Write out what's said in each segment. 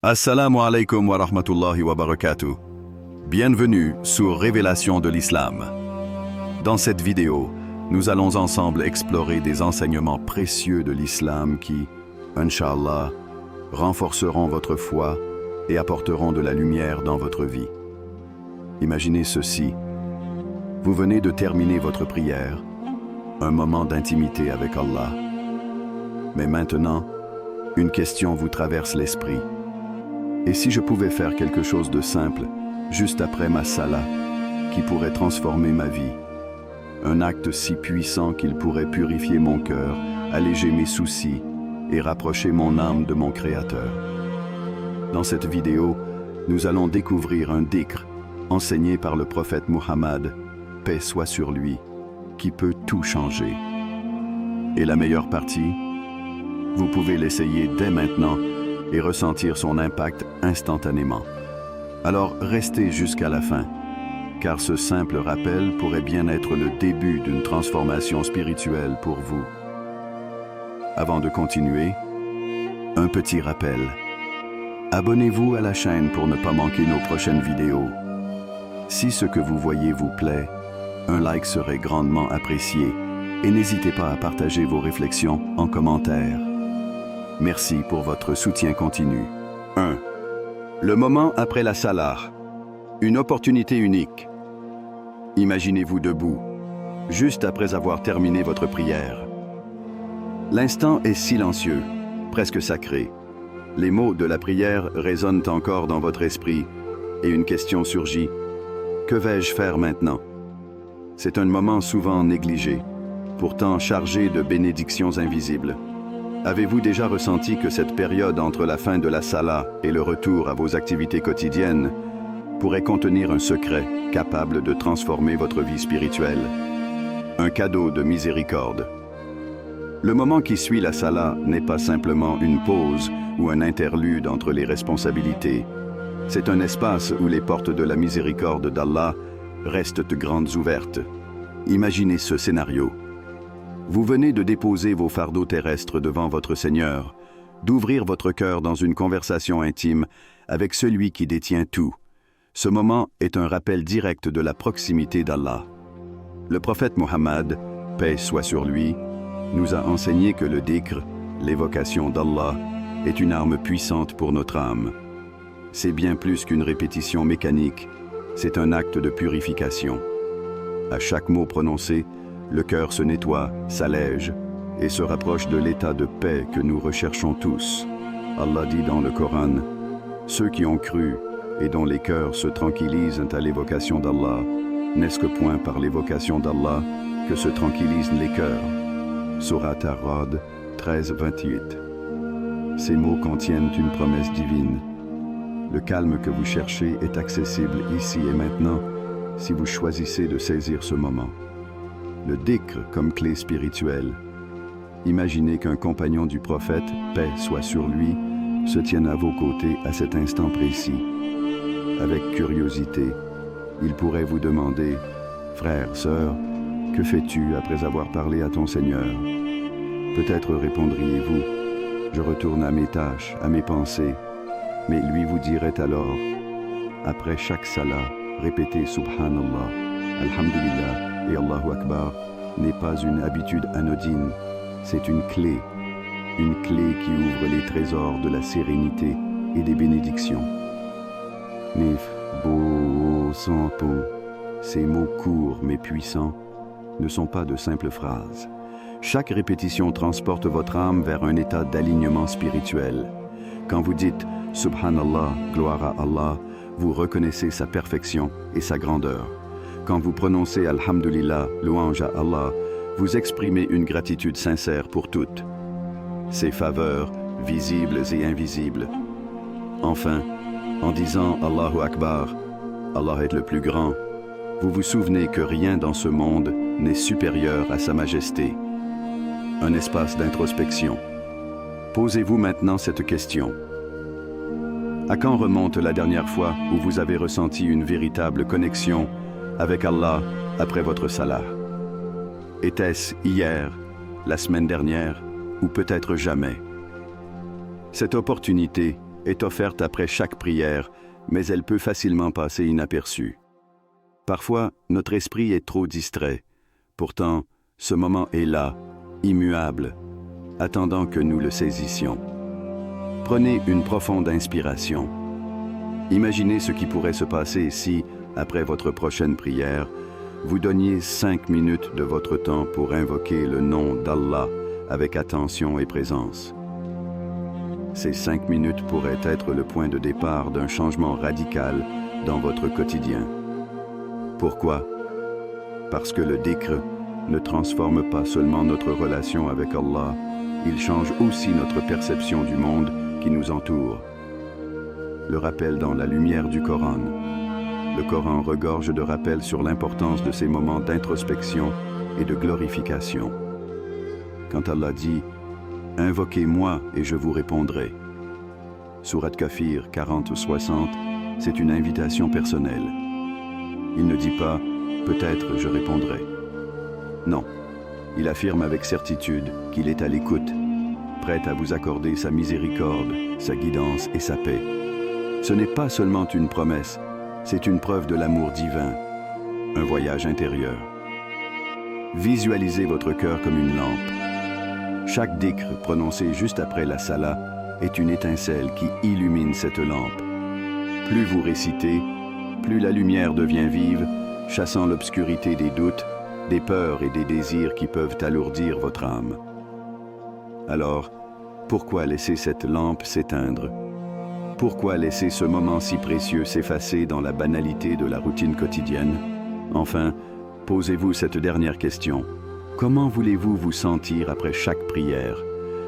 Assalamu alaikum wa rahmatullahi wa barakatuh. Bienvenue sur Révélation de l'Islam. Dans cette vidéo, nous allons ensemble explorer des enseignements précieux de l'Islam qui, Inch'Allah, renforceront votre foi et apporteront de la lumière dans votre vie. Imaginez ceci. Vous venez de terminer votre prière, un moment d'intimité avec Allah. Mais maintenant, une question vous traverse l'esprit. Et si je pouvais faire quelque chose de simple, juste après ma salat, qui pourrait transformer ma vie? Un acte si puissant qu'il pourrait purifier mon cœur, alléger mes soucis et rapprocher mon âme de mon Créateur. Dans cette vidéo, nous allons découvrir un dhikr enseigné par le prophète Muhammad, paix soit sur lui, qui peut tout changer. Et la meilleure partie? Vous pouvez l'essayer dès maintenant et ressentir son impact instantanément. Alors restez jusqu'à la fin, car ce simple rappel pourrait bien être le début d'une transformation spirituelle pour vous. Avant de continuer, un petit rappel. Abonnez-vous à la chaîne pour ne pas manquer nos prochaines vidéos. Si ce que vous voyez vous plaît, un like serait grandement apprécié et n'hésitez pas à partager vos réflexions en commentaire. Merci pour votre soutien continu. 1. Le moment après la salah. Une opportunité unique. Imaginez-vous debout, juste après avoir terminé votre prière. L'instant est silencieux, presque sacré. Les mots de la prière résonnent encore dans votre esprit et une question surgit. Que vais-je faire maintenant? C'est un moment souvent négligé, pourtant chargé de bénédictions invisibles. Avez-vous déjà ressenti que cette période entre la fin de la salat et le retour à vos activités quotidiennes pourrait contenir un secret capable de transformer votre vie spirituelle? Un cadeau de miséricorde. Le moment qui suit la salat n'est pas simplement une pause ou un interlude entre les responsabilités. C'est un espace où les portes de la miséricorde d'Allah restent grandes ouvertes. Imaginez ce scénario. Vous venez de déposer vos fardeaux terrestres devant votre Seigneur, d'ouvrir votre cœur dans une conversation intime avec celui qui détient tout. Ce moment est un rappel direct de la proximité d'Allah. Le prophète Muhammad, paix soit sur lui, nous a enseigné que le dhikr, l'évocation d'Allah, est une arme puissante pour notre âme. C'est bien plus qu'une répétition mécanique, c'est un acte de purification. À chaque mot prononcé, le cœur se nettoie, s'allège et se rapproche de l'état de paix que nous recherchons tous. Allah dit dans le Coran, « Ceux qui ont cru et dont les cœurs se tranquillisent à l'évocation d'Allah, n'est-ce que point par l'évocation d'Allah que se tranquillisent les cœurs ?» Surat Ar-Ra'd 13-28. Ces mots contiennent une promesse divine. Le calme que vous cherchez est accessible ici et maintenant si vous choisissez de saisir ce moment. Le dhikr comme clé spirituelle. Imaginez qu'un compagnon du prophète, paix soit sur lui, se tienne à vos côtés à cet instant précis. Avec curiosité, il pourrait vous demander, « Frère, sœur, que fais-tu après avoir parlé à ton Seigneur ?» Peut-être répondriez-vous, « Je retourne à mes tâches, à mes pensées. » Mais lui vous dirait alors, « Après chaque salat, répétez Subhanallah, Alhamdulillah, et Allahu Akbar n'est pas une habitude anodine, c'est une clé qui ouvre les trésors de la sérénité et des bénédictions. Nif, bo, sans pont, ces mots courts mais puissants ne sont pas de simples phrases. Chaque répétition transporte votre âme vers un état d'alignement spirituel. Quand vous dites Subhanallah, gloire à Allah, vous reconnaissez sa perfection et sa grandeur. Quand vous prononcez Alhamdulillah, louange à Allah, vous exprimez une gratitude sincère pour toutes ses faveurs, visibles et invisibles. Enfin, en disant Allahu Akbar, Allah est le plus grand, vous vous souvenez que rien dans ce monde n'est supérieur à sa majesté. Un espace d'introspection. Posez-vous maintenant cette question. À quand remonte la dernière fois où vous avez ressenti une véritable connexion avec Allah après votre salat? Était-ce hier, la semaine dernière ou peut-être jamais? Cette opportunité est offerte après chaque prière, mais elle peut facilement passer inaperçue. Parfois, notre esprit est trop distrait. Pourtant, ce moment est là, immuable, attendant que nous le saisissions. Prenez une profonde inspiration. Imaginez ce qui pourrait se passer si, après votre prochaine prière, vous donniez 5 minutes de votre temps pour invoquer le nom d'Allah avec attention et présence. Ces 5 minutes pourraient être le point de départ d'un changement radical dans votre quotidien. Pourquoi? Parce que le dhikr ne transforme pas seulement notre relation avec Allah, il change aussi notre perception du monde qui nous entoure. Le rappel dans la lumière du Coran. Le Coran regorge de rappels sur l'importance de ces moments d'introspection et de glorification. Quand Allah dit « Invoquez-moi et je vous répondrai », Sourate Kafir 40-60, c'est une invitation personnelle. Il ne dit pas « Peut-être je répondrai ». Non, il affirme avec certitude qu'il est à l'écoute, prêt à vous accorder sa miséricorde, sa guidance et sa paix. Ce n'est pas seulement une promesse, c'est une preuve de l'amour divin, un voyage intérieur. Visualisez votre cœur comme une lampe. Chaque dhikr prononcé juste après la salat est une étincelle qui illumine cette lampe. Plus vous récitez, plus la lumière devient vive, chassant l'obscurité des doutes, des peurs et des désirs qui peuvent alourdir votre âme. Alors, pourquoi laisser cette lampe s'éteindre? Pourquoi laisser ce moment si précieux s'effacer dans la banalité de la routine quotidienne? Enfin, posez-vous cette dernière question. Comment voulez-vous vous sentir après chaque prière?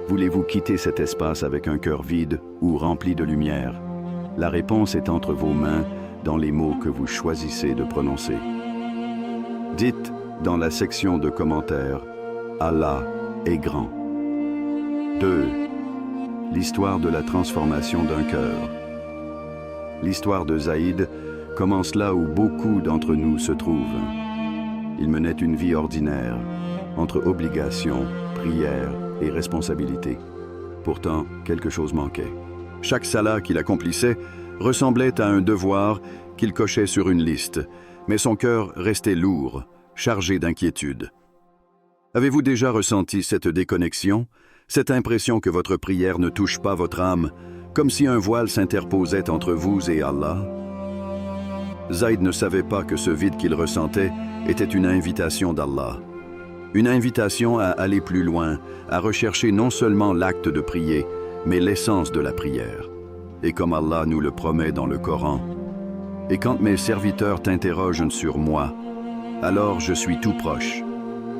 Voulez-vous quitter cet espace avec un cœur vide ou rempli de lumière? La réponse est entre vos mains, dans les mots que vous choisissez de prononcer. Dites dans la section de commentaires « Allah est grand ». 2. L'histoire de la transformation d'un cœur. L'histoire de Zaïd commence là où beaucoup d'entre nous se trouvent. Il menait une vie ordinaire, entre obligations, prières et responsabilités. Pourtant, quelque chose manquait. Chaque salat qu'il accomplissait ressemblait à un devoir qu'il cochait sur une liste, mais son cœur restait lourd, chargé d'inquiétude. Avez-vous déjà ressenti cette déconnexion, cette impression que votre prière ne touche pas votre âme, comme si un voile s'interposait entre vous et Allah? Zaïd ne savait pas que ce vide qu'il ressentait était une invitation d'Allah. Une invitation à aller plus loin, à rechercher non seulement l'acte de prier, mais l'essence de la prière. Et comme Allah nous le promet dans le Coran, « Et quand mes serviteurs t'interrogent sur moi, alors je suis tout proche.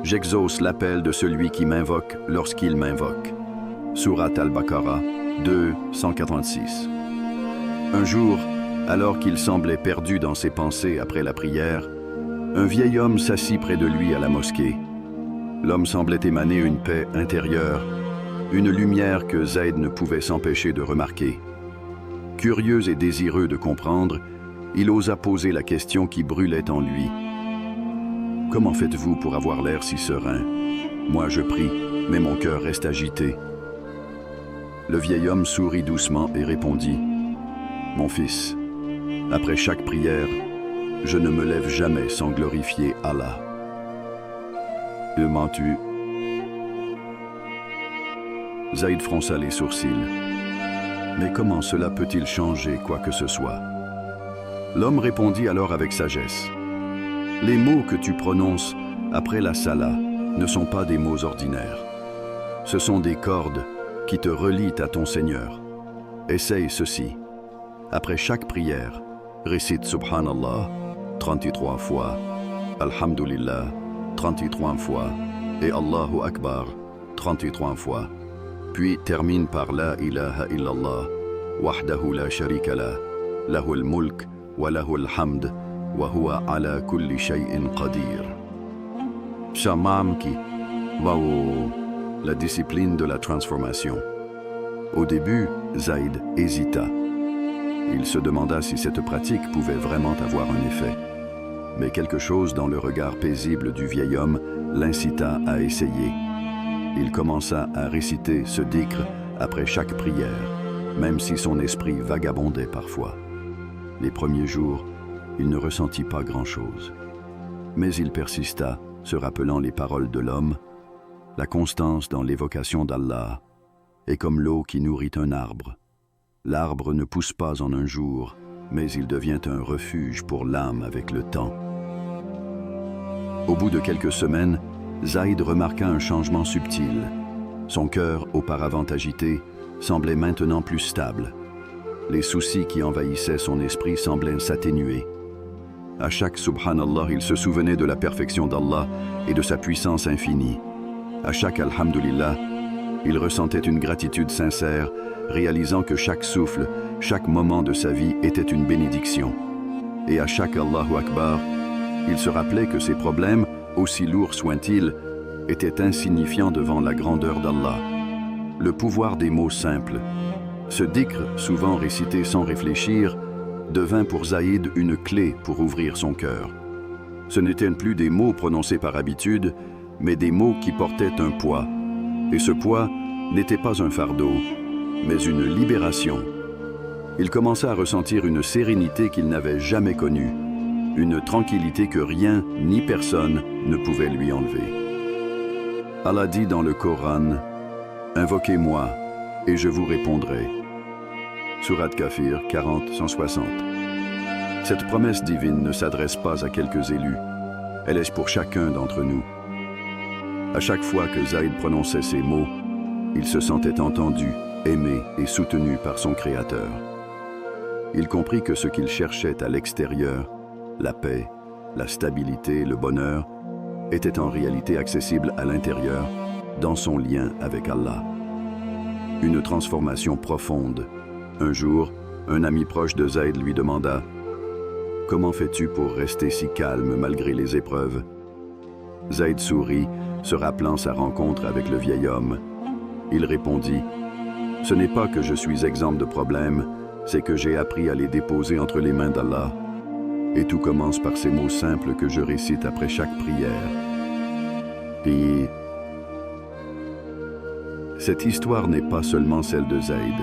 J'exauce l'appel de celui qui m'invoque lorsqu'il m'invoque. » Sourate Al-Baqarah 2, 186. Un jour, alors qu'il semblait perdu dans ses pensées après la prière, un vieil homme s'assit près de lui à la mosquée. L'homme semblait émaner une paix intérieure, une lumière que Zaïd ne pouvait s'empêcher de remarquer. Curieux et désireux de comprendre, il osa poser la question qui brûlait en lui. « Comment faites-vous pour avoir l'air si serein? Moi je prie, mais mon cœur reste agité. » Le vieil homme sourit doucement et répondit « Mon fils, après chaque prière, je ne me lève jamais sans glorifier Allah. » Le mens-tu? Zaïd fronça les sourcils. Mais comment cela peut-il changer quoi que ce soit? L'homme répondit alors avec sagesse. Les mots que tu prononces après la salat ne sont pas des mots ordinaires. Ce sont des cordes qui te relient à ton Seigneur. Essaye ceci. Après chaque prière, récite Subhanallah 33 fois, Alhamdulillah 33 fois et Allahu Akbar 33 fois. Puis termine par La ilaha illallah, wahdahu la sharika la, lahul mulk wa lahul hamd, wa huwa ala kulli shay'in qadir. Shamamki, waouh, la discipline de la transformation. Au début, Zaïd hésita. Il se demanda si cette pratique pouvait vraiment avoir un effet. Mais quelque chose dans le regard paisible du vieil homme l'incita à essayer. Il commença à réciter ce dhikr après chaque prière. même si son esprit vagabondait parfois. Les premiers jours, il ne ressentit pas grand-chose. Mais il persista, se rappelant les paroles de l'homme. La constance dans l'évocation d'Allah est comme l'eau qui nourrit un arbre. L'arbre ne pousse pas en un jour, mais il devient un refuge pour l'âme avec le temps. Au bout de quelques semaines, Zaïd remarqua un changement subtil. Son cœur, auparavant agité, semblait maintenant plus stable. Les soucis qui envahissaient son esprit semblaient s'atténuer. À chaque Subhanallah, il se souvenait de la perfection d'Allah et de sa puissance infinie. À chaque Alhamdulillah, il ressentait une gratitude sincère, réalisant que chaque souffle, chaque moment de sa vie était une bénédiction. Et à chaque Allahu Akbar, il se rappelait que ses problèmes, aussi lourds soient-ils, étaient insignifiants devant la grandeur d'Allah. Le pouvoir des mots simples. Ce dhikr, souvent récité sans réfléchir, devint pour Zaïd une clé pour ouvrir son cœur. Ce n'étaient plus des mots prononcés par habitude, mais des mots qui portaient un poids. Et ce poids n'était pas un fardeau, mais une libération. Il commença à ressentir une sérénité qu'il n'avait jamais connue, une tranquillité que rien ni personne ne pouvait lui enlever. Allah dit dans le Coran, « Invoquez-moi, et je vous répondrai. » Surat Kafir 40-160. Cette promesse divine ne s'adresse pas à quelques élus, elle est pour chacun d'entre nous. À chaque fois que Zaïd prononçait ces mots, il se sentait entendu, aimé et soutenu par son Créateur. Il comprit que ce qu'il cherchait à l'extérieur, la paix, la stabilité, le bonheur, était en réalité accessible à l'intérieur, dans son lien avec Allah. Une transformation profonde. Un jour, un ami proche de Zaïd lui demanda « Comment fais-tu pour rester si calme malgré les épreuves ?» Zaïd sourit, se rappelant sa rencontre avec le vieil homme. Il répondit « Ce n'est pas que je suis exempt de problèmes, c'est que j'ai appris à les déposer entre les mains d'Allah. Et tout commence par ces mots simples que je récite après chaque prière. » Puis, cette histoire n'est pas seulement celle de Zaïd.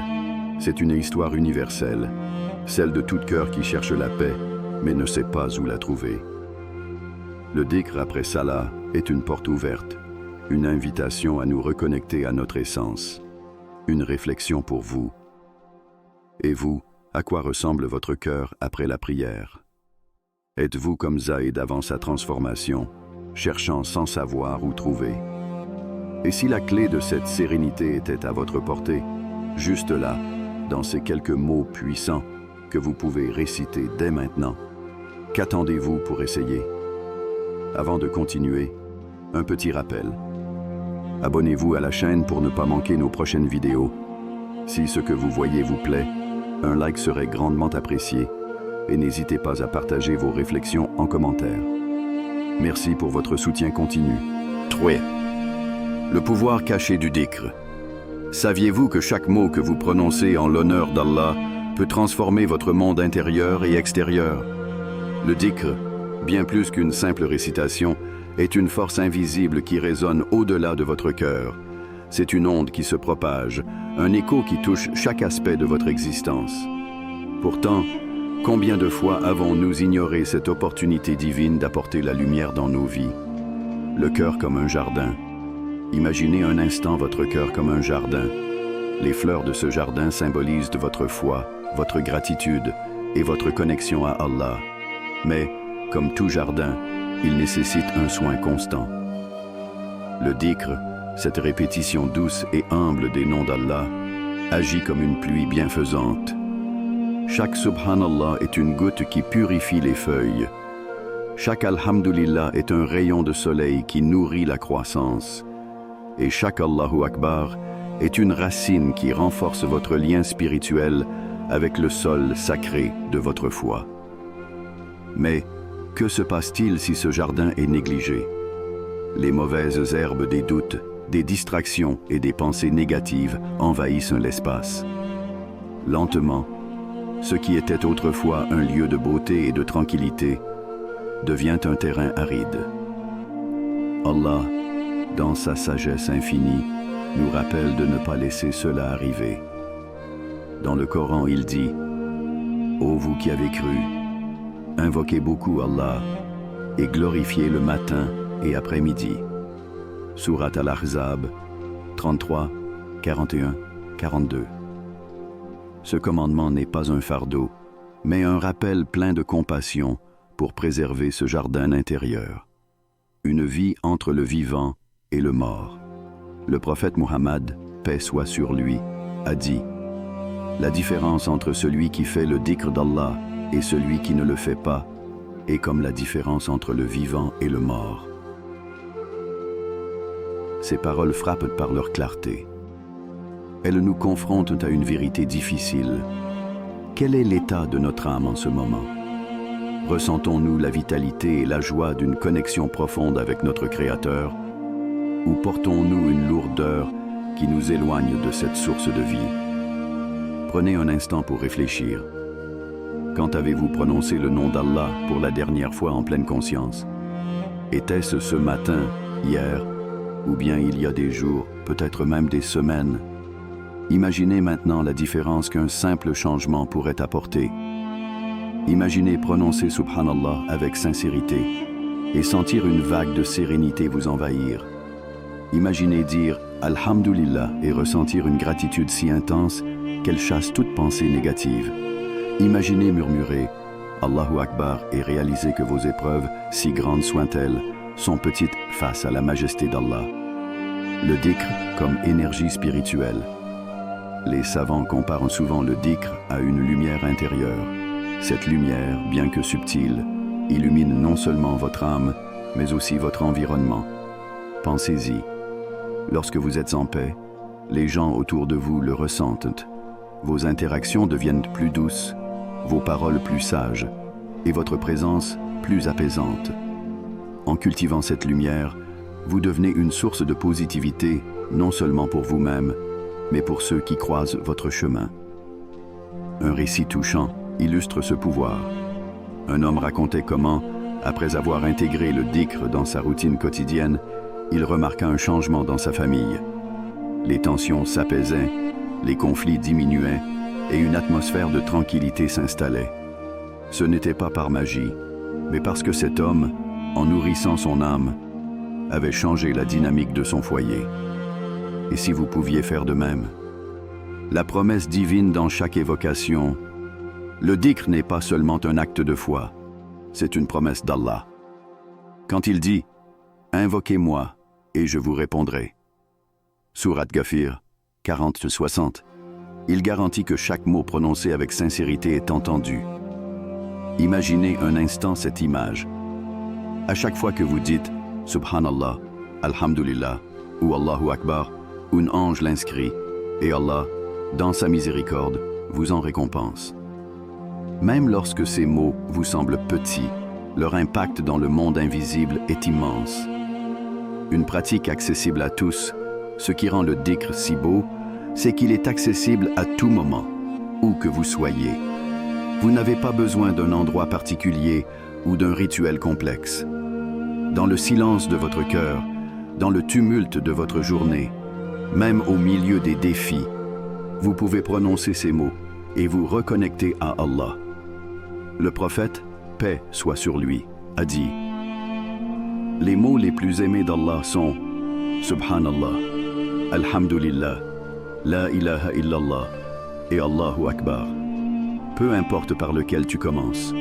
C'est une histoire universelle, celle de tout cœur qui cherche la paix, mais ne sait pas où la trouver. Le dhikr après Salah est une porte ouverte, une invitation à nous reconnecter à notre essence, une réflexion pour vous. Et vous, à quoi ressemble votre cœur après la prière? Êtes-vous comme Zaïd avant sa transformation, cherchant sans savoir où trouver? Et si la clé de cette sérénité était à votre portée, juste là, dans ces quelques mots puissants que vous pouvez réciter dès maintenant, qu'attendez-vous pour essayer? Avant de continuer, un petit rappel. Abonnez-vous à la chaîne pour ne pas manquer nos prochaines vidéos. Si ce que vous voyez vous plaît, un like serait grandement apprécié et n'hésitez pas à partager vos réflexions en commentaire. Merci pour votre soutien continu. 3. Le pouvoir caché du dhikr. Saviez-vous que chaque mot que vous prononcez en l'honneur d'Allah peut transformer votre monde intérieur et extérieur? Le dhikr, bien plus qu'une simple récitation, est une force invisible qui résonne au-delà de votre cœur. C'est une onde qui se propage, un écho qui touche chaque aspect de votre existence. Pourtant, combien de fois avons-nous ignoré cette opportunité divine d'apporter la lumière dans nos vies? Le cœur comme un jardin. Imaginez un instant votre cœur comme un jardin. Les fleurs de ce jardin symbolisent votre foi, votre gratitude et votre connexion à Allah. Mais, comme tout jardin, il nécessite un soin constant. Le dhikr, cette répétition douce et humble des noms d'Allah, agit comme une pluie bienfaisante. Chaque Subhanallah est une goutte qui purifie les feuilles. Chaque Alhamdulillah est un rayon de soleil qui nourrit la croissance. Et chaque Allahu Akbar est une racine qui renforce votre lien spirituel avec le sol sacré de votre foi. Mais que se passe-t-il si ce jardin est négligé? Les mauvaises herbes des doutes, des distractions et des pensées négatives envahissent l'espace. Lentement, ce qui était autrefois un lieu de beauté et de tranquillité devient un terrain aride. Allah, dans sa sagesse infinie, nous rappelle de ne pas laisser cela arriver. Dans le Coran, il dit « Ô vous qui avez cru, invoquez beaucoup Allah et glorifiez le matin et après-midi. » Surat Al-Ahzab 33, 41, 42. Ce commandement n'est pas un fardeau, mais un rappel plein de compassion pour préserver ce jardin intérieur. Une vie entre le vivant et le mort. Le prophète Muhammad, paix soit sur lui, a dit « La différence entre celui qui fait le dhikr d'Allah et celui qui ne le fait pas est comme la différence entre le vivant et le mort. » Ces paroles frappent par leur clarté. Elles nous confrontent à une vérité difficile. Quel est l'état de notre âme en ce moment? Ressentons-nous la vitalité et la joie d'une connexion profonde avec notre Créateur? Ou portons-nous une lourdeur qui nous éloigne de cette source de vie? Prenez un instant pour réfléchir. Quand avez-vous prononcé le nom d'Allah pour la dernière fois en pleine conscience? Était-ce ce matin, hier, ou bien il y a des jours, peut-être même des semaines? Imaginez maintenant la différence qu'un simple changement pourrait apporter. Imaginez prononcer Subhanallah avec sincérité et sentir une vague de sérénité vous envahir. Imaginez dire Alhamdulillah et ressentir une gratitude si intense qu'elle chasse toute pensée négative. Imaginez murmurer Allahu Akbar et réaliser que vos épreuves, si grandes soient-elles, sont petites face à la majesté d'Allah. Le dhikr comme énergie spirituelle. Les savants comparent souvent le dhikr à une lumière intérieure. Cette lumière, bien que subtile, illumine non seulement votre âme, mais aussi votre environnement. Pensez-y. Lorsque vous êtes en paix, les gens autour de vous le ressentent. Vos interactions deviennent plus douces, vos paroles plus sages, et votre présence plus apaisante. En cultivant cette lumière, vous devenez une source de positivité, non seulement pour vous-même, mais pour ceux qui croisent votre chemin. Un récit touchant illustre ce pouvoir. Un homme racontait comment, après avoir intégré le dhikr dans sa routine quotidienne, il remarqua un changement dans sa famille. Les tensions s'apaisaient, les conflits diminuaient et une atmosphère de tranquillité s'installait. Ce n'était pas par magie, mais parce que cet homme, en nourrissant son âme, avait changé la dynamique de son foyer. Et si vous pouviez faire de même? La promesse divine dans chaque évocation, le dhikr n'est pas seulement un acte de foi, c'est une promesse d'Allah. Quand il dit « Invoquez-moi et je vous répondrai » Surat Ghafir 40-60, il garantit que chaque mot prononcé avec sincérité est entendu. Imaginez un instant cette image. À chaque fois que vous dites « Subhanallah, Alhamdulillah » ou « Allahu Akbar », un ange l'inscrit et Allah, dans sa miséricorde, vous en récompense. Même lorsque ces mots vous semblent petits, leur impact dans le monde invisible est immense. Une pratique accessible à tous, ce qui rend le dhikr si beau, c'est qu'il est accessible à tout moment, où que vous soyez. Vous n'avez pas besoin d'un endroit particulier ou d'un rituel complexe. Dans le silence de votre cœur, dans le tumulte de votre journée, même au milieu des défis, vous pouvez prononcer ces mots et vous reconnecter à Allah. Le prophète, paix soit sur lui, a dit « Les mots les plus aimés d'Allah sont Subhanallah, Alhamdulillah, La ilaha illallah et Allahu Akbar. » Peu importe par lequel tu commences.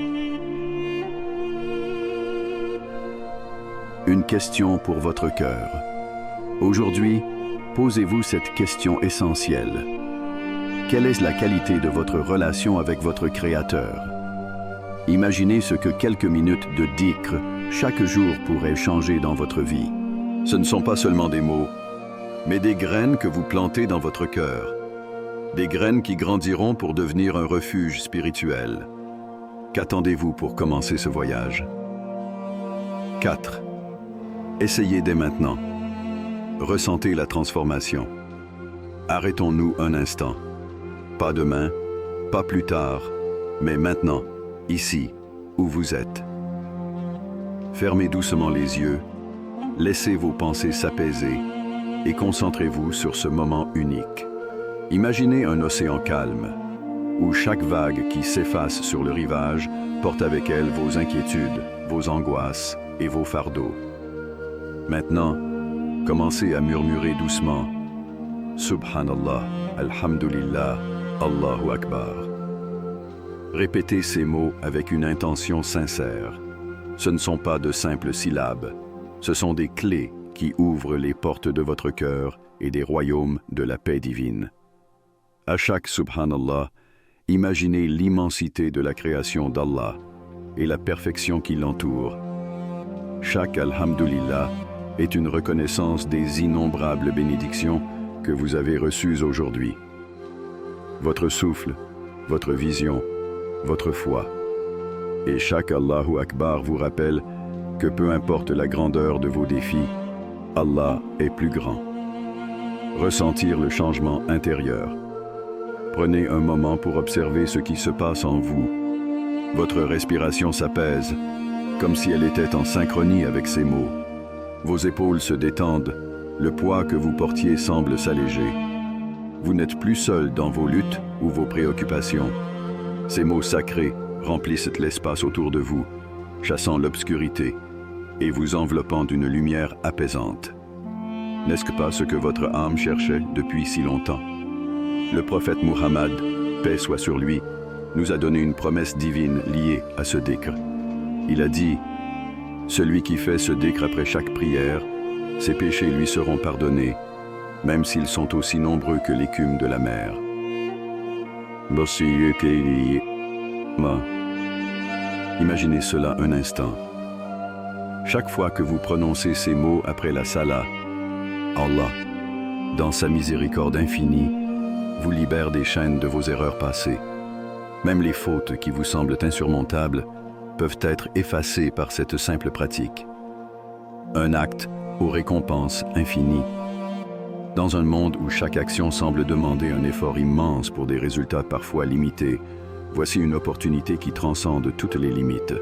Une question pour votre cœur. Aujourd'hui, posez-vous cette question essentielle. Quelle est la qualité de votre relation avec votre Créateur? Imaginez ce que quelques minutes de dhikr chaque jour pourraient changer dans votre vie. Ce ne sont pas seulement des mots, mais des graines que vous plantez dans votre cœur. Des graines qui grandiront pour devenir un refuge spirituel. Qu'attendez-vous pour commencer ce voyage? 4. Essayez dès maintenant. Ressentez la transformation. Arrêtons-nous un instant. Pas demain, pas plus tard, mais maintenant, ici, où vous êtes. Fermez doucement les yeux, laissez vos pensées s'apaiser et concentrez-vous sur ce moment unique. Imaginez un océan calme, où chaque vague qui s'efface sur le rivage porte avec elle vos inquiétudes, vos angoisses et vos fardeaux. Maintenant, commencez à murmurer doucement « Subhanallah, Alhamdulillah, Allahu Akbar ». Répétez ces mots avec une intention sincère. Ce ne sont pas de simples syllabes, ce sont des clés qui ouvrent les portes de votre cœur et des royaumes de la paix divine. À chaque Subhanallah, imaginez l'immensité de la création d'Allah et la perfection qui l'entoure. Chaque Alhamdulillah est une reconnaissance des innombrables bénédictions que vous avez reçues aujourd'hui. Votre souffle, votre vision, votre foi. Et chaque Allahu Akbar vous rappelle que peu importe la grandeur de vos défis, Allah est plus grand. Ressentir le changement intérieur. Prenez un moment pour observer ce qui se passe en vous. Votre respiration s'apaise, comme si elle était en synchronie avec ces mots. Vos épaules se détendent, le poids que vous portiez semble s'alléger. Vous n'êtes plus seul dans vos luttes ou vos préoccupations. Ces mots sacrés remplissent l'espace autour de vous, chassant l'obscurité et vous enveloppant d'une lumière apaisante. N'est-ce pas ce que votre âme cherchait depuis si longtemps? Le prophète Muhammad, paix soit sur lui, nous a donné une promesse divine liée à ce dhikr. Il a dit « Celui qui fait ce dhikr après chaque prière, ses péchés lui seront pardonnés, même s'ils sont aussi nombreux que l'écume de la mer. » Imaginez cela un instant. Chaque fois que vous prononcez ces mots après la salat, Allah, dans sa miséricorde infinie, vous libère des chaînes de vos erreurs passées. Même les fautes qui vous semblent insurmontables peuvent être effacées par cette simple pratique. Un acte aux récompenses infinies. Dans un monde où chaque action semble demander un effort immense pour des résultats parfois limités, voici une opportunité qui transcende toutes les limites.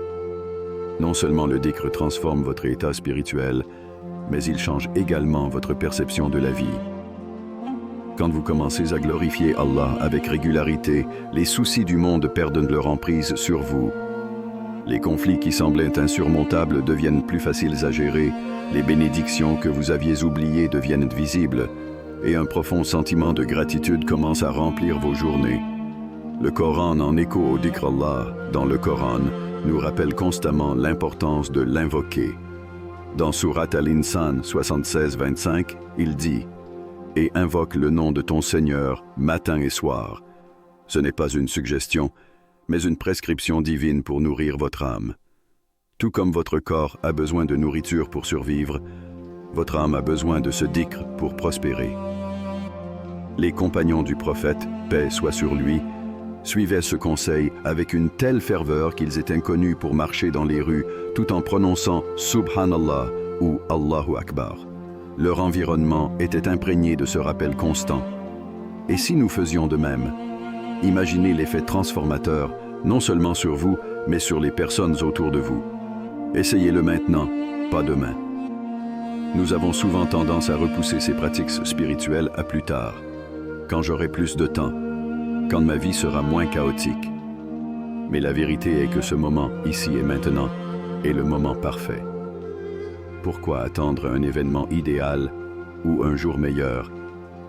Non seulement le dhikr transforme votre état spirituel, mais il change également votre perception de la vie. Quand vous commencez à glorifier Allah avec régularité, les soucis du monde perdent leur emprise sur vous. Les conflits qui semblaient insurmontables deviennent plus faciles à gérer, les bénédictions que vous aviez oubliées deviennent visibles, et un profond sentiment de gratitude commence à remplir vos journées. Le Coran, en écho au dhikr Allah dans le Coran, nous rappelle constamment l'importance de l'invoquer. Dans Surat Al-Insan 76-25, il dit « Et invoque le nom de ton Seigneur matin et soir ». Ce n'est pas une suggestion, mais une prescription divine pour nourrir votre âme. Tout comme votre corps a besoin de nourriture pour survivre, votre âme a besoin de ce dhikr pour prospérer. Les compagnons du prophète, paix soit sur lui, suivaient ce conseil avec une telle ferveur qu'ils étaient connus pour marcher dans les rues tout en prononçant « Subhanallah » ou « Allahu Akbar ». Leur environnement était imprégné de ce rappel constant. Et si nous faisions de même? Imaginez l'effet transformateur, non seulement sur vous, mais sur les personnes autour de vous. Essayez-le maintenant, pas demain. Nous avons souvent tendance à repousser ces pratiques spirituelles à plus tard, quand j'aurai plus de temps, quand ma vie sera moins chaotique. Mais la vérité est que ce moment, ici et maintenant, est le moment parfait. Pourquoi attendre un événement idéal ou un jour meilleur,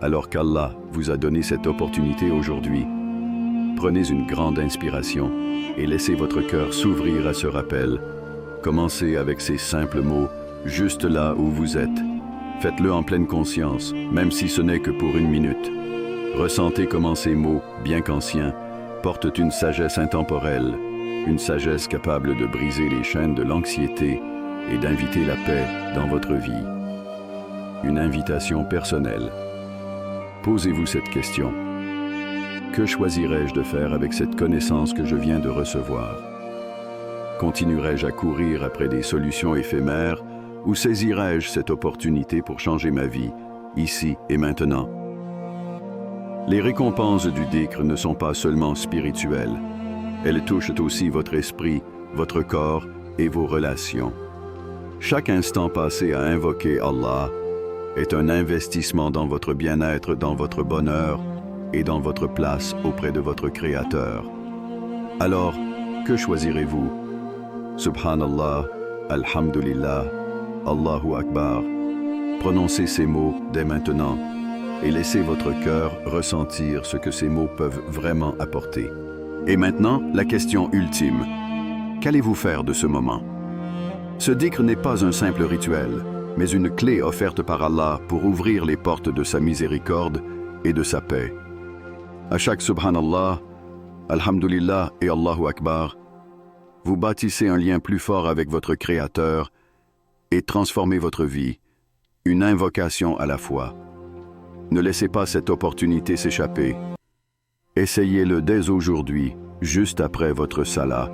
alors qu'Allah vous a donné cette opportunité aujourd'hui? Prenez une grande inspiration et laissez votre cœur s'ouvrir à ce rappel. Commencez avec ces simples mots, juste là où vous êtes. Faites-le en pleine conscience, même si ce n'est que pour 1 minute. Ressentez comment ces mots, bien qu'anciens, portent une sagesse intemporelle, une sagesse capable de briser les chaînes de l'anxiété et d'inviter la paix dans votre vie. Une invitation personnelle. Posez-vous cette question. Que choisirais-je de faire avec cette connaissance que je viens de recevoir? Continuerai-je à courir après des solutions éphémères ou saisirai-je cette opportunité pour changer ma vie, ici et maintenant? Les récompenses du dhikr ne sont pas seulement spirituelles. Elles touchent aussi votre esprit, votre corps et vos relations. Chaque instant passé à invoquer Allah est un investissement dans votre bien-être, dans votre bonheur et dans votre place auprès de votre Créateur. Alors, que choisirez-vous? Subhanallah, Alhamdulillah, Allahu Akbar. Prononcez ces mots dès maintenant et laissez votre cœur ressentir ce que ces mots peuvent vraiment apporter. Et maintenant, la question ultime. Qu'allez-vous faire de ce moment? Ce dhikr n'est pas un simple rituel, mais une clé offerte par Allah pour ouvrir les portes de sa miséricorde et de sa paix. À chaque Subhanallah, Alhamdulillah et Allahu Akbar, vous bâtissez un lien plus fort avec votre Créateur et transformez votre vie, une invocation à la foi. Ne laissez pas cette opportunité s'échapper. Essayez-le dès aujourd'hui, juste après votre salat,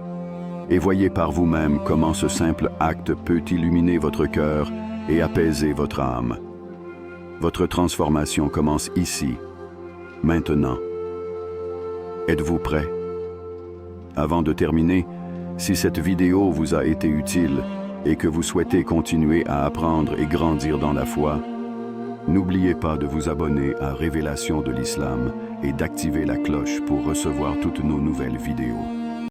et voyez par vous-même comment ce simple acte peut illuminer votre cœur et apaiser votre âme. Votre transformation commence ici, maintenant. Êtes-vous prêt? Avant de terminer, si cette vidéo vous a été utile et que vous souhaitez continuer à apprendre et grandir dans la foi, n'oubliez pas de vous abonner à Révélation de l'Islam et d'activer la cloche pour recevoir toutes nos nouvelles vidéos.